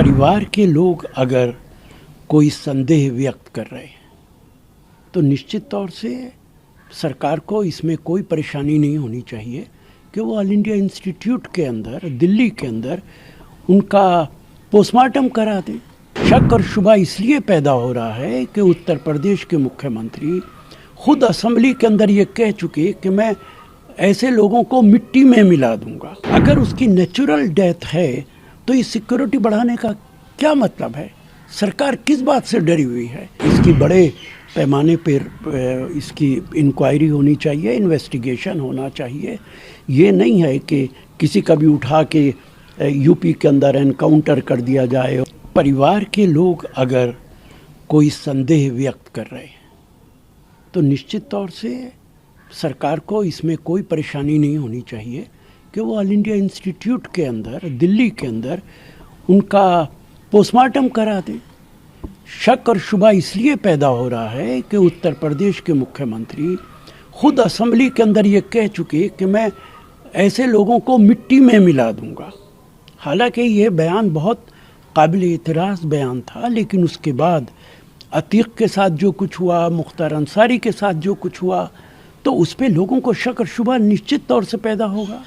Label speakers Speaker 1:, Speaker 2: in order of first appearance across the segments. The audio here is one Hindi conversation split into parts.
Speaker 1: परिवार के लोग अगर कोई संदेह व्यक्त कर रहे हैं तो निश्चित तौर से सरकार को इसमें कोई परेशानी नहीं होनी चाहिए कि वो ऑल इंडिया इंस्टीट्यूट के अंदर दिल्ली के अंदर उनका पोस्टमार्टम करा दें। शक और शुबा इसलिए पैदा हो रहा है कि उत्तर प्रदेश के मुख्यमंत्री खुद असेंबली के अंदर ये कह चुके कि मैं ऐसे लोगों को मिट्टी में मिला दूंगा। अगर उसकी नेचुरल डेथ है तो इस सिक्योरिटी बढ़ाने का क्या मतलब है? सरकार किस बात से डरी हुई है? इसकी बड़े पैमाने पर इसकी इंक्वायरी होनी चाहिए, इन्वेस्टिगेशन होना चाहिए। ये नहीं है कि किसी का भी उठा के यूपी के अंदर एनकाउंटर कर दिया जाए। परिवार के लोग अगर कोई संदेह व्यक्त कर रहे हैं तो निश्चित तौर से सरकार को इसमें कोई परेशानी नहीं होनी चाहिए कि वो ऑल इंडिया इंस्टीट्यूट के अंदर दिल्ली के अंदर उनका पोस्टमार्टम करा दें। शक और शुबा इसलिए पैदा हो रहा है कि उत्तर प्रदेश के मुख्यमंत्री खुद असेंबली के अंदर ये कह चुके कि मैं ऐसे लोगों को मिट्टी में मिला दूंगा। हालांकि ये बयान बहुत काबिल एतराज़ बयान था, लेकिन उसके बाद अतीक के साथ जो कुछ हुआ, मुख्तार अंसारी के साथ जो कुछ हुआ, तो उस पर लोगों को शक और शुबा निश्चित तौर से पैदा होगा।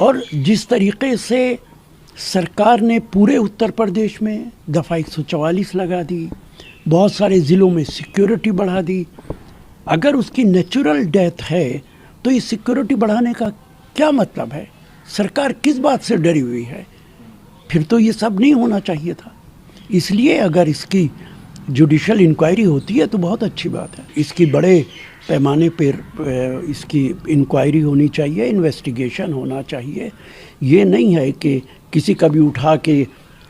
Speaker 1: और जिस तरीके से सरकार ने पूरे उत्तर प्रदेश में दफ़ा 144 लगा दी, बहुत सारे ज़िलों में सिक्योरिटी बढ़ा दी। अगर उसकी नेचुरल डेथ है तो इस सिक्योरिटी बढ़ाने का क्या मतलब है? सरकार किस बात से डरी हुई है? फिर तो ये सब नहीं होना चाहिए था। इसलिए अगर इसकी जुडिशल इंक्वायरी होती है तो बहुत अच्छी बात है। इसकी बड़े पैमाने पर इसकी इंक्वायरी होनी चाहिए, इन्वेस्टिगेशन होना चाहिए। ये नहीं है कि किसी का भी उठा के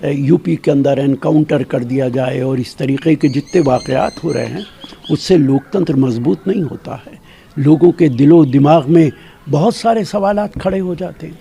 Speaker 1: यूपी के अंदर एनकाउंटर कर दिया जाए और इस तरीके के जितने वाक़यात हो रहे हैं उससे लोकतंत्र मजबूत नहीं होता है। लोगों के दिलो दिमाग में बहुत सारे सवालात खड़े हो जाते हैं।